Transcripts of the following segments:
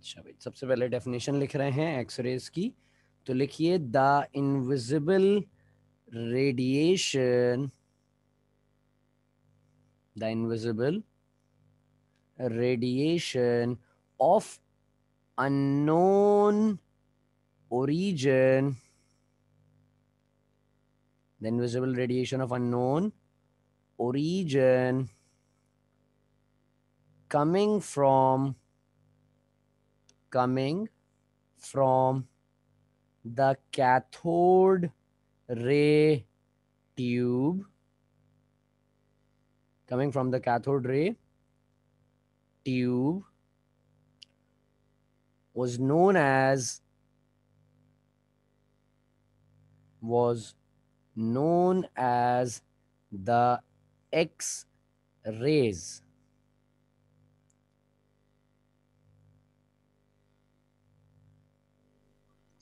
अच्छा भाई, सबसे पहले डेफिनेशन लिख रहे हैं एक्सरेज की, तो लिखिए the invisible radiation, the invisible radiation of unknown origin, the invisible radiation of unknown origin coming from the cathode ray tube, coming from the cathode ray tube was known as the X rays.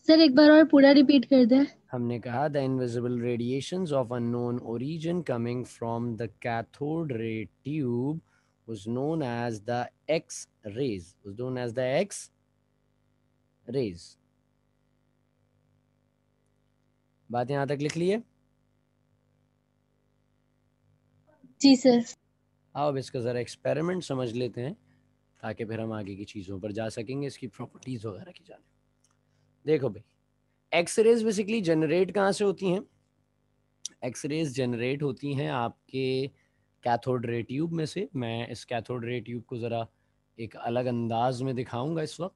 Sir एक बार और पूरा repeat कर दे। हमने कहा the invisible radiations of unknown origin coming from the cathode ray tube was known as the X rays, बात यहां तक लिख लिए? जी सर। आओ अब इसका जरा एक्सपेरिमेंट समझ लेते हैं, ताकि फिर हम आगे की चीज़ों पर जा सकेंगे, इसकी प्रॉपर्टीज वगैरह की जाने। देखो भाई, एक्स रेज बेसिकली जनरेट कहाँ से होती हैं? एक्स रेज जनरेट होती हैं आपके कैथोड रे ट्यूब में से। मैं इस कैथोड रे ट्यूब को ज़रा एक अलग अंदाज में दिखाऊंगा इस वक्त।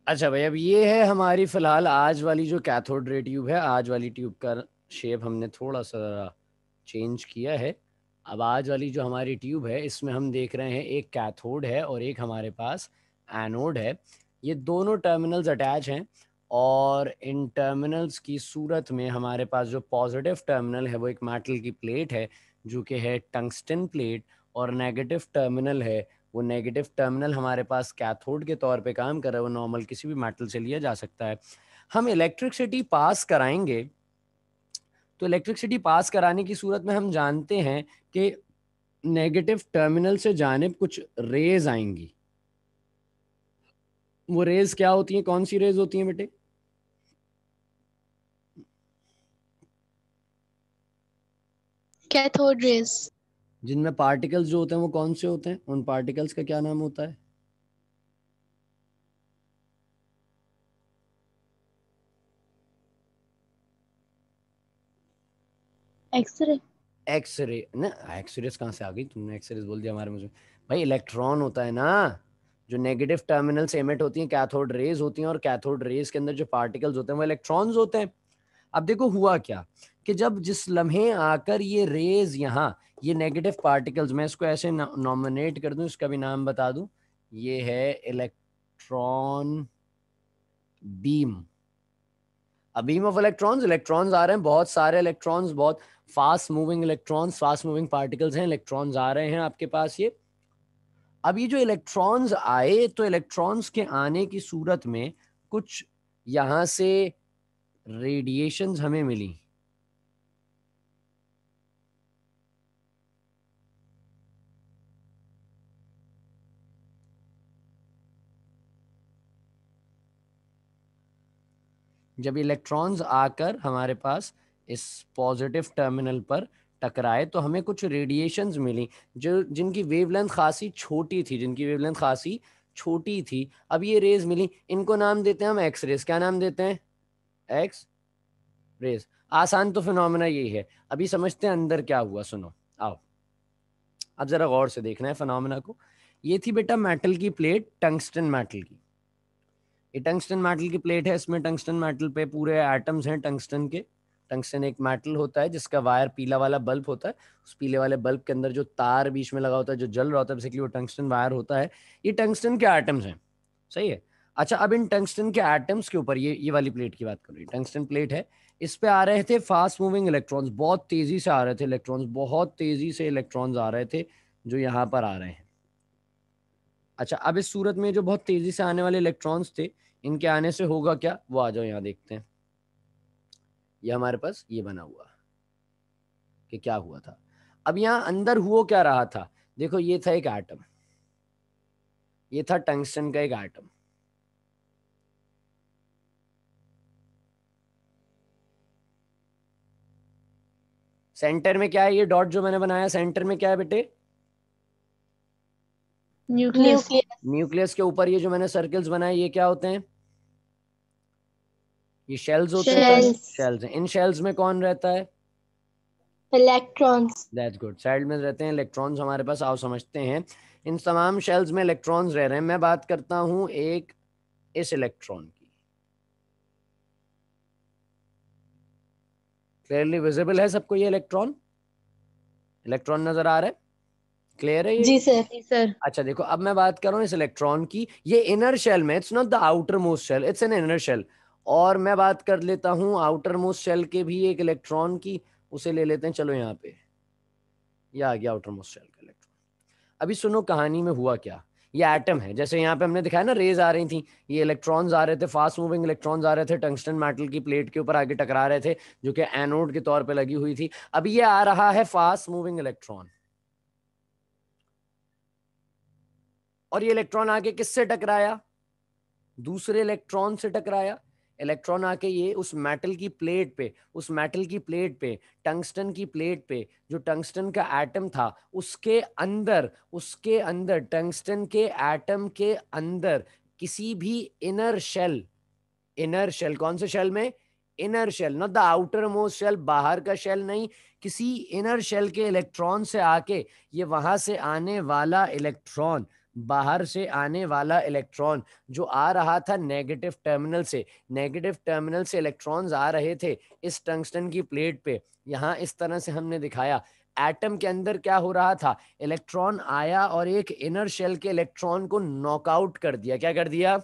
अच्छा भाई, अब ये है हमारी फिलहाल आज वाली जो कैथोड रे ट्यूब है। आज वाली ट्यूब का शेप हमने थोड़ा सा चेंज किया है। अब आज वाली जो हमारी ट्यूब है, इसमें हम देख रहे हैं एक कैथोड है और एक हमारे पास एनोड है। ये दोनों टर्मिनल्स अटैच हैं, और इन टर्मिनल्स की सूरत में हमारे पास जो पॉजिटिव टर्मिनल है वो एक मेटल की प्लेट है जो कि है टंगस्टन प्लेट, और नेगेटिव टर्मिनल है, वो नेगेटिव टर्मिनल हमारे पास कैथोड के तौर पे काम कर रहा है। वो नॉर्मल किसी भी मेटल से लिया जा सकता है। हम इलेक्ट्रिसिटी पास कराएंगे, तो इलेक्ट्रिसिटी पास कराने की सूरत में हम जानते हैं कि नेगेटिव टर्मिनल से जानिब कुछ रेज आएंगी। वो रेज क्या होती हैं? कौन सी रेज होती हैं बेटे? Cathode rays. जिनमें पार्टिकल्स जो होते हैं वो कौन से होते हैं? उन पार्टिकल्स का क्या नाम होता है? एक्सरे। एक्सरे ना, एक्सरेस कहाँ से आ गई? तुमने एक्सरेस बोल दिया हमारे मुझे। भाई इलेक्ट्रॉन होता है ना, जो नेगेटिव टर्मिनल से एमिट होती हैं, कैथोड रेज होती हैं, और कैथोड रेज के अंदर जो पार्टिकल्स होते हैं वो इलेक्ट्रॉन्स होते हैं। अब देखो हुआ क्या, कि जब जिस लम्हे आकर ये रेज यहाँ, ये नेगेटिव पार्टिकल्स, मैं इसको ऐसे नॉमिनेट कर दूं, इसका भी नाम बता दूं, ये है electron beam. A beam of electrons, electrons आ रहे हैं, बहुत सारे इलेक्ट्रॉन्स, बहुत fast moving electrons, fast moving particles हैं, इलेक्ट्रॉन्स आ रहे हैं आपके पास ये। अब ये जो इलेक्ट्रॉन्स आए, तो इलेक्ट्रॉन्स के आने की सूरत में कुछ यहां से रेडिएशंस हमें मिली। जब इलेक्ट्रॉन्स आकर हमारे पास इस पॉजिटिव टर्मिनल पर टकराए तो हमें कुछ रेडिएशंस मिली जो जिनकी वेवलेंथ खासी छोटी थी, जिनकी वेवलेंथ खासी छोटी थी। अब ये रेज मिली, इनको नाम देते हैं हम एक्स रेज। क्या नाम देते हैं? X rays. आसान तो फिनोमेना यही है। अभी समझते हैं अंदर क्या हुआ, सुनो आओ। अब जरा गौर से देखना है फिनोमेना को। ये थी बेटा मेटल की प्लेट, टंगस्टन मेटल की। ये टंगस्टन मेटल की प्लेट है, इसमें टंगस्टन मेटल पे पूरे एटम्स हैं टंगस्टन के। टंगस्टन एक मेटल होता है जिसका वायर पीला वाला बल्ब होता है। उस पीले वाले बल्ब के अंदर जो तार बीच में लगा होता है जो जल रहा होता है, बेसिकली वो टंगस्टन वायर होता है। ये टंगस्टन के एटम्स हैं, सही है। अच्छा, अब इन टंगस्टन के एटम्स के ऊपर ये वाली प्लेट की बात कर रही है, टंगस्टन प्लेट है। इस पे आ रहे थे फास्ट मूविंग इलेक्ट्रॉन्स, बहुत तेजी से आ रहे थे इलेक्ट्रॉन्स, बहुत तेजी से इलेक्ट्रॉन्स आ रहे थे जो यहाँ पर आ रहे हैं। अच्छा, अब इस सूरत में जो बहुत तेजी से आने वाले इलेक्ट्रॉन्स थे, इनके आने से होगा क्या, वो आ जाओ यहाँ देखते हैं। ये हमारे पास ये बना हुआ कि क्या हुआ था। अब यहाँ अंदर हुआ क्या रहा था, देखो ये था एक एटम, ये था टंगस्टन का एक एटम। सेंटर में क्या है, ये डॉट जो मैंने बनाया सेंटर में क्या है बेटे? न्यूक्लियस। न्यूक्लियस के ऊपर ये जो मैंने सर्कल्स बनाए ये क्या होते हैं? ये शेल्स होते हैं। शेल्स। शेल्स हैं। इन शेल्स में कौन रहता है? इलेक्ट्रॉन्स। दैट्स गुड, साइड में रहते हैं इलेक्ट्रॉन्स हमारे पास। आओ समझते हैं। इन तमाम शेल्स में इलेक्ट्रॉन्स रह रहे हैं। मैं बात करता हूं एक इस इलेक्ट्रॉन की। क्लियरली विजिबल है सबको ये इलेक्ट्रॉन? इलेक्ट्रॉन नजर आ रहा है? क्लियर है ये? जी सर। जी सर। अच्छा देखो, अब मैं बात कर रहा हूँ इस इलेक्ट्रॉन की। ये इनर शेल में, it's not the outermost shell, it's an inner shell. और मैं बात कर लेता हूँ आउटर मोस्ट शेल के भी एक इलेक्ट्रॉन की, उसे ले लेते हैं। चलो यहाँ पे ये आ गया आउटर मोस्ट शेल का इलेक्ट्रॉन। अभी सुनो कहानी में हुआ क्या। ये एटम है, जैसे यहाँ पे हमने दिखाया ना रेज आ रही थी, ये इलेक्ट्रॉन्स आ रहे थे, फास्ट मूविंग इलेक्ट्रॉन्स आ रहे थे टंगस्टन मेटल की प्लेट के ऊपर आगे टकरा रहे थे जो कि एनोड के तौर पे लगी हुई थी। अब ये आ रहा है फास्ट मूविंग इलेक्ट्रॉन, और ये इलेक्ट्रॉन आके किससे टकराया? दूसरे इलेक्ट्रॉन से टकराया। इलेक्ट्रॉन आके ये उस मेटल की प्लेट पे, उस मेटल की प्लेट पे, टंगस्टन की प्लेट पे, जो टंगस्टन का एटम था उसके अंदर टंगस्टन के एटम के अंदर किसी भी इनर शेल, इनर शेल कौन से शेल में? Inner shell, not the outermost shell, बाहर का शेल नहीं, किसी इनर शेल के इलेक्ट्रॉन से आके ये वहां से आने वाला इलेक्ट्रॉन, बाहर से आने वाला इलेक्ट्रॉन जो आ रहा था नेगेटिव टर्मिनल से, नेगेटिव टर्मिनल से इलेक्ट्रॉन्स आ रहे थे इस टंगस्टन की प्लेट पे। यहां इस तरह से हमने दिखाया। एटम के अंदर क्या हो रहा था, इलेक्ट्रॉन आया और एक इनर शेल के इलेक्ट्रॉन को नॉकआउट कर दिया। क्या कर दिया?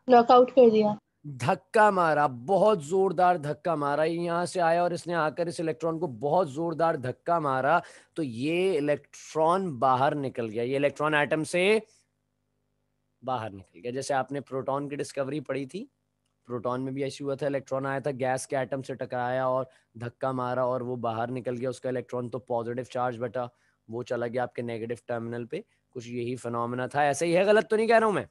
नॉकआउट कर दिया। धक्का मारा, बहुत जोरदार धक्का मारा। ये यहां से आया और इसने आकर इस इलेक्ट्रॉन को बहुत जोरदार धक्का मारा, तो ये इलेक्ट्रॉन बाहर निकल गया, ये इलेक्ट्रॉन एटम से बाहर निकल गया। जैसे आपने प्रोटॉन की डिस्कवरी पढ़ी थी, प्रोटॉन में भी ऐसी हुआ था, इलेक्ट्रॉन आया था, गैस के एटम से टकराया और धक्का मारा और वो बाहर निकल गया। उसका इलेक्ट्रॉन तो पॉजिटिव चार्ज बटा, वो चला गया आपके नेगेटिव टर्मिनल पे। कुछ यही फिनोमेना था। ऐसे ही है? गलत तो नहीं कह रहा हूं मैं?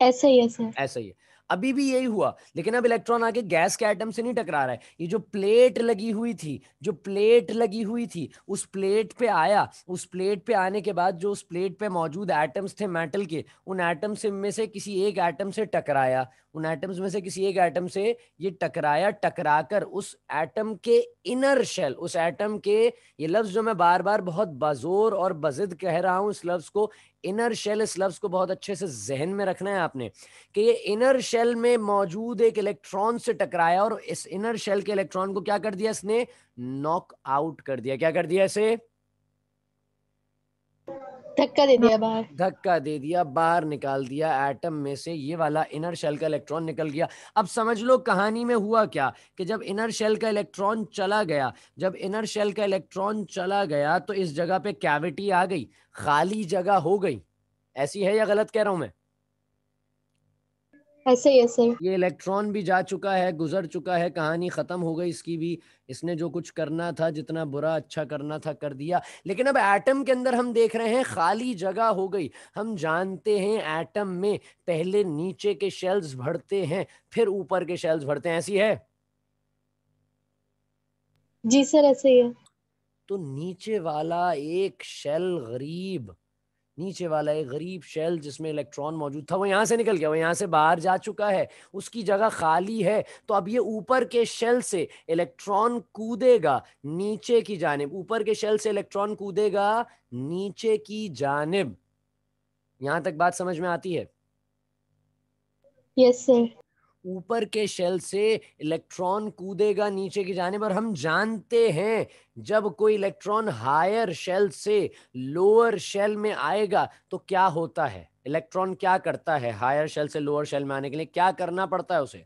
ऐसा ही है सर। ऐसा ही है। अभी भी यही हुआ, लेकिन अब इलेक्ट्रॉन आके गैस के एटम से नहीं टकरा रहा है। ये जो प्लेट लगी हुई थी, जो प्लेट लगी हुई थी, उस प्लेट पे आया। उस प्लेट पे आने के बाद जो उस प्लेट पे मौजूद एटम्स थे मेटल के, उन एटम्स में से किसी एक एटम से टकराया। उन एटम्स में से किसी एक एटम से ये टकराया, टकराकर उस एटम के इनर शेल, उस एटम के, ये लफ्ज जो मैं बार बार बहुत बाजोर और बजिद कह रहा हूं इस लफ्ज को, इनर शेल, इस लफ्ज को बहुत अच्छे से जहन में रखना है आपने, कि ये इनर शेल में मौजूद एक इलेक्ट्रॉन से टकराया और इस इनर शेल के इलेक्ट्रॉन को क्या कर दिया इसने? नॉक आउट कर दिया। क्या कर दिया इसे? धक्का दे दिया बाहर। धक्का दे दिया, बाहर निकाल दिया एटम में से। ये वाला इनर शेल का इलेक्ट्रॉन निकल गया। अब समझ लो कहानी में हुआ क्या, कि जब इनर शेल का इलेक्ट्रॉन चला गया, जब इनर शेल का इलेक्ट्रॉन चला गया तो इस जगह पे कैविटी आ गई, खाली जगह हो गई। ऐसी है या गलत कह रहा हूं मैं? ऐसे ही है सर। ये इलेक्ट्रॉन भी जा चुका है, गुजर चुका है, कहानी खत्म हो गई इसकी भी। इसने जो कुछ करना था, जितना बुरा अच्छा करना था कर दिया। लेकिन अब एटम के अंदर हम देख रहे हैं खाली जगह हो गई। हम जानते हैं एटम में पहले नीचे के शेल्स भरते हैं, फिर ऊपर के शेल्स भरते हैं, ऐसी है। जी सर, ऐसे ही है। तो नीचे वाला एक शेल गरीब, नीचे वाला एक गरीब शेल जिसमें इलेक्ट्रॉन मौजूद था, वो यहां से निकल गया, वो यहां से बाहर जा चुका है, उसकी जगह खाली है। तो अब ये ऊपर के शेल से इलेक्ट्रॉन कूदेगा नीचे की जानिब, ऊपर के शेल से इलेक्ट्रॉन कूदेगा नीचे की जानिब। यहां तक बात समझ में आती है? Yes sir. ऊपर के शेल से इलेक्ट्रॉन कूदेगा नीचे की जानिब, और हम जानते हैं जब कोई इलेक्ट्रॉन हायर शेल से लोअर शेल में आएगा तो क्या होता है। इलेक्ट्रॉन क्या करता है हायर शेल से लोअर शेल में आने के लिए, क्या करना पड़ता है उसे?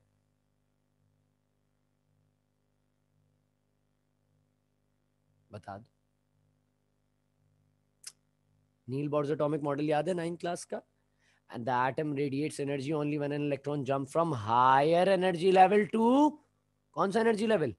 बता दो। नील बोर्स एटॉमिक मॉडल याद है 9th क्लास का? And the atom radiates energy only when an electron jump from higher energy level to कौन सा एनर्जी लेवल?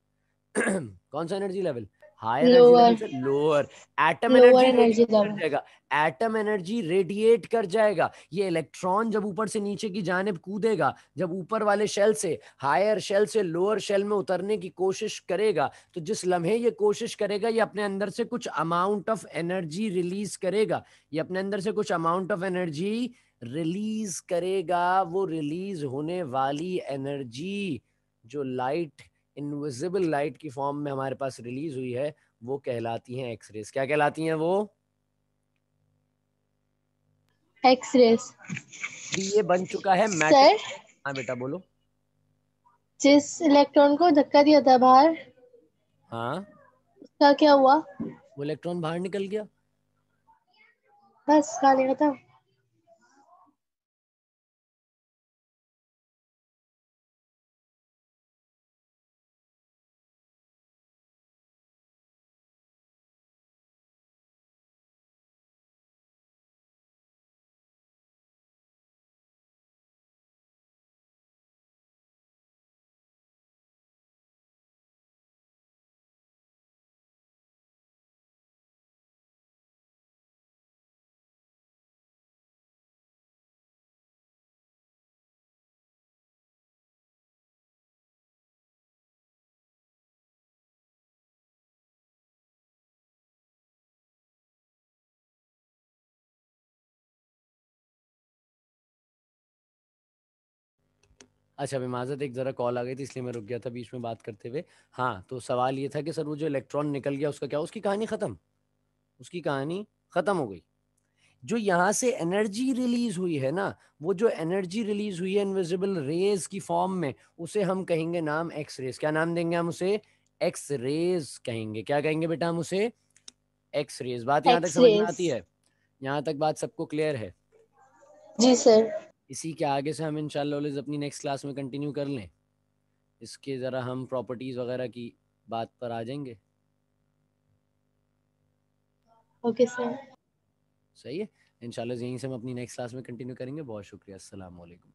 कौन सा energy level? High energy level lower. से lower. Atom lower energy energy radiate कर level. जाएगा। Atom energy radiate कर जाएगा। ये इलेक्ट्रॉन जब ऊपर से नीचे की जानिब कूदेगा, जब ऊपर वाले शेल से हायर शेल से लोअर शेल में उतरने की कोशिश करेगा, तो जिस लम्हे ये कोशिश करेगा, ये अपने अंदर से कुछ अमाउंट ऑफ एनर्जी रिलीज करेगा। ये अपने अंदर से कुछ अमाउंट ऑफ एनर्जी रिलीज करेगा। वो रिलीज होने वाली एनर्जी जो लाइट, इनविजिबल लाइट की फॉर्म में हमारे पास रिलीज हुई है, वो कहलाती हैं एक्सरेज। क्या कहलाती हैं वो? X rays. भी ये बन चुका है मैटर। सर, हाँ बेटा बोलो। जिस इलेक्ट्रॉन को धक्का दिया था बाहर, हाँ, उसका क्या हुआ? वो इलेक्ट्रॉन बाहर निकल गया। बस कहानी खत्म। अच्छा माजरत, एक जरा कॉल आ गई थी इसलिए मैं रुक गया था बीच में बात करते हुए। हाँ, तो सवाल ये था कि सर वो जो इलेक्ट्रॉन निकल गया उसका क्या, उसकी कहानी खत्म। उसकी कहानी खत्म हो गई। जो यहाँ से एनर्जी रिलीज हुई है ना, वो जो एनर्जी रिलीज हुई है इनविजिबल रेज की फॉर्म में, उसे हम कहेंगे नाम एक्स रेज। क्या नाम देंगे हम उसे? एक्स रेज कहेंगे। क्या कहेंगे बेटा हम उसे? X rays. बात यहाँ तक एक्स समझ में रेस। आती है? यहाँ तक बात सबको क्लियर है? जी सर। इसी के आगे से हम इंशाल्लाह अपनी नेक्स्ट क्लास में कंटिन्यू कर लें। इसके ज़रा हम प्रॉपर्टीज़ वगैरह की बात पर आ जाएंगे। Okay sir. सही है। इंशाल्लाह यहीं से हम अपनी नेक्स्ट क्लास में कंटिन्यू करेंगे। बहुत शुक्रिया। अस्सलाम वालेकुम।